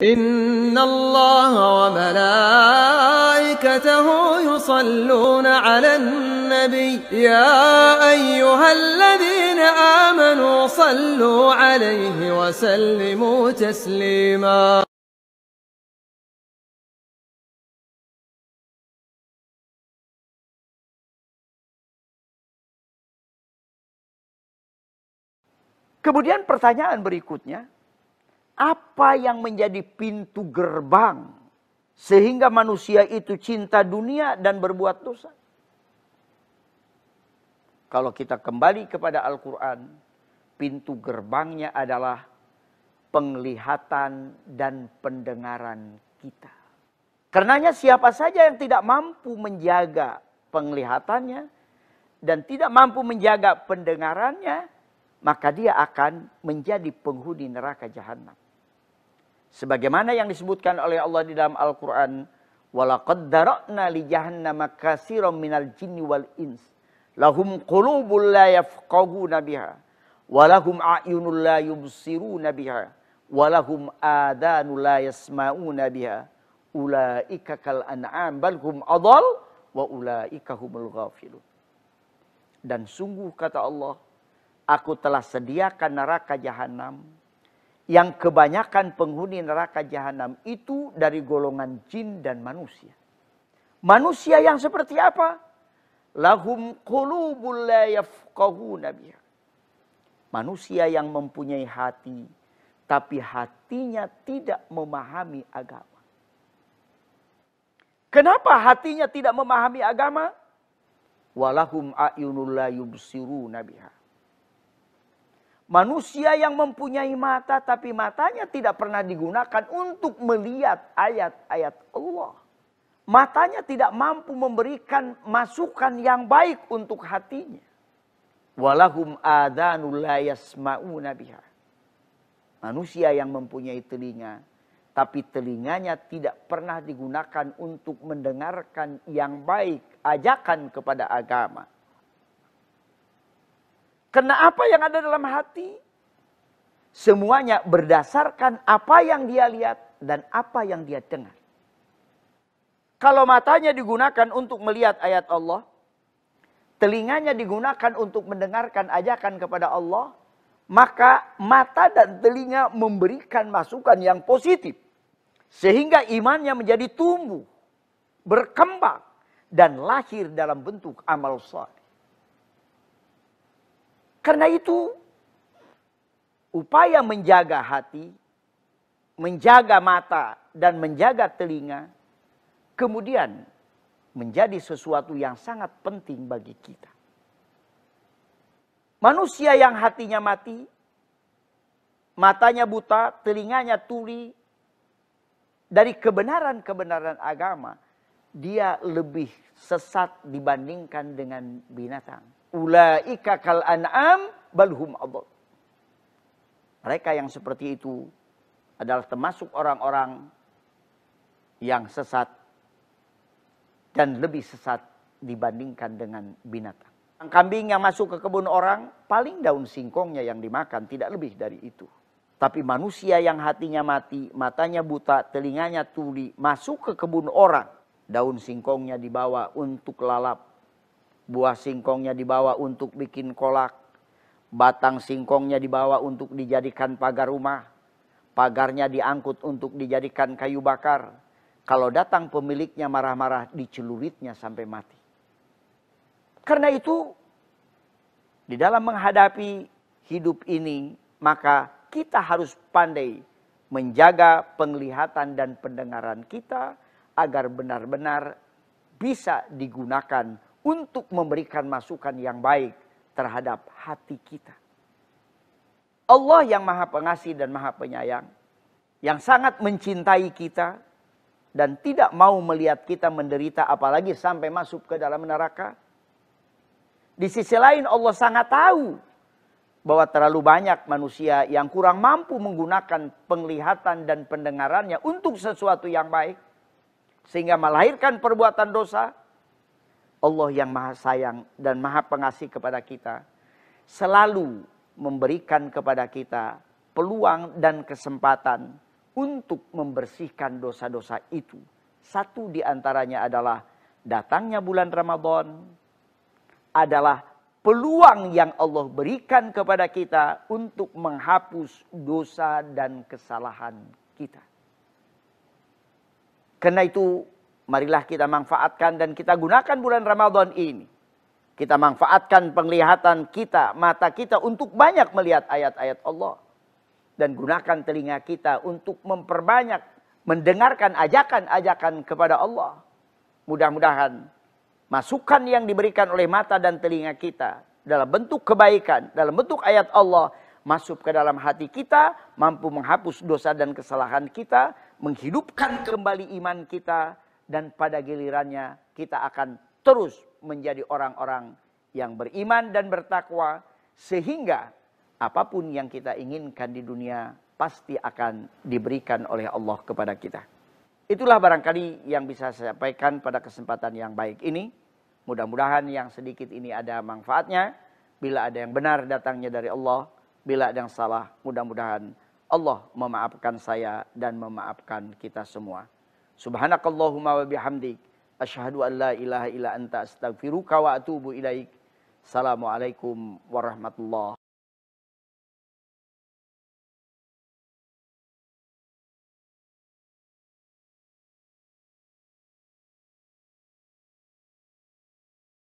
إن الله وملائكته يصلون على النبي يا أيها الذين آمنوا صلوا عليه وسلموا تسليما. Kemudian pertanyaan berikutnya, apa yang menjadi pintu gerbang sehingga manusia itu cinta dunia dan berbuat dosa? Kalau kita kembali kepada Al-Quran, pintu gerbangnya adalah penglihatan dan pendengaran kita. Karenanya siapa saja yang tidak mampu menjaga penglihatannya dan tidak mampu menjaga pendengarannya, maka dia akan menjadi penghuni neraka jahanam. Sebagaimana yang disebutkan oleh Allah di dalam Al-Quran, وَلَقَدْ دَرَأْنَا لِجَهَنَّمَ كَثِيرًا مِنَ الْجِنِّ وَالْإِنسِ لَهُمْ قُلُوبٌ لَا يَفْقَهُونَ بِهَا وَلَهُمْ أَعْيُنٌ لَا يُبْصِرُونَ بِهَا وَلَهُمْ آذَانٌ لَا يَسْمَعُونَ بِهَا أُولَئِكَ كَالْأَنْعَامِ بَلْ هُمْ أَضَلُّ وَأُولَئِكَ هُمُ الْغَافِلُونَ. Dan sungguh kata Allah, aku telah sediakan neraka jahanam yang kebanyakan penghuni neraka jahanam itu dari golongan jin dan manusia. Manusia yang seperti apa? Lahum qulubul la yafqahuna biha. Manusia yang mempunyai hati, tapi hatinya tidak memahami agama. Kenapa hatinya tidak memahami agama? Walahum a'yunul la yubsiruna biha. Manusia yang mempunyai mata tapi matanya tidak pernah digunakan untuk melihat ayat-ayat Allah. Matanya tidak mampu memberikan masukan yang baik untuk hatinya. Walahum adhanul la yasma'una biha. Manusia yang mempunyai telinga tapi telinganya tidak pernah digunakan untuk mendengarkan yang baik, ajakan kepada agama. Karena apa yang ada dalam hati, semuanya berdasarkan apa yang dia lihat dan apa yang dia dengar. Kalau matanya digunakan untuk melihat ayat Allah, telinganya digunakan untuk mendengarkan ajakan kepada Allah, maka mata dan telinga memberikan masukan yang positif. Sehingga imannya menjadi tumbuh, berkembang, dan lahir dalam bentuk amal saleh. Karena itu, upaya menjaga hati, menjaga mata, dan menjaga telinga, kemudian menjadi sesuatu yang sangat penting bagi kita. Manusia yang hatinya mati, matanya buta, telinganya tuli, dari kebenaran-kebenaran agama, dia lebih sesat dibandingkan dengan binatang. Ulaika kal an'am balhum adall. Mereka yang seperti itu adalah termasuk orang-orang yang sesat dan lebih sesat dibandingkan dengan binatang. Kambing yang masuk ke kebun orang, paling daun singkongnya yang dimakan, tidak lebih dari itu. Tapi manusia yang hatinya mati, matanya buta, telinganya tuli, masuk ke kebun orang, daun singkongnya dibawa untuk lalap. Buah singkongnya dibawa untuk bikin kolak. Batang singkongnya dibawa untuk dijadikan pagar rumah. Pagarnya diangkut untuk dijadikan kayu bakar. Kalau datang pemiliknya marah-marah, diceluritnya sampai mati. Karena itu, di dalam menghadapi hidup ini, maka kita harus pandai menjaga penglihatan dan pendengaran kita agar benar-benar bisa digunakan untuk memberikan masukan yang baik terhadap hati kita. Allah yang Maha Pengasih dan Maha Penyayang, yang sangat mencintai kita dan tidak mau melihat kita menderita apalagi sampai masuk ke dalam neraka. Di sisi lain Allah sangat tahu bahwa terlalu banyak manusia yang kurang mampu menggunakan penglihatan dan pendengarannya untuk sesuatu yang baik, sehingga melahirkan perbuatan dosa. Allah yang Maha Sayang dan Maha Pengasih kepada kita selalu memberikan kepada kita peluang dan kesempatan untuk membersihkan dosa-dosa itu. Satu di antaranya adalah datangnya bulan Ramadan, adalah peluang yang Allah berikan kepada kita untuk menghapus dosa dan kesalahan kita. Karena itu, marilah kita manfaatkan dan kita gunakan bulan Ramadan ini. Kita manfaatkan penglihatan kita, mata kita untuk banyak melihat ayat-ayat Allah. Dan gunakan telinga kita untuk memperbanyak mendengarkan ajakan-ajakan kepada Allah. Mudah-mudahan masukan yang diberikan oleh mata dan telinga kita dalam bentuk kebaikan, dalam bentuk ayat Allah, masuk ke dalam hati kita, mampu menghapus dosa dan kesalahan kita, menghidupkan kembali iman kita, dan pada gilirannya kita akan terus menjadi orang-orang yang beriman dan bertakwa, sehingga apapun yang kita inginkan di dunia pasti akan diberikan oleh Allah kepada kita. Itulah barangkali yang bisa saya sampaikan pada kesempatan yang baik ini. Mudah-mudahan yang sedikit ini ada manfaatnya. Bila ada yang benar datangnya dari Allah, bila ada yang salah, mudah-mudahan Allah memaafkan saya dan memaafkan kita semua. Subhanakallahumma wa bihamdik, asyhadu an la ilaha illa anta astaghfiruka wa atubu ilaik. Assalamualaikum warahmatullahi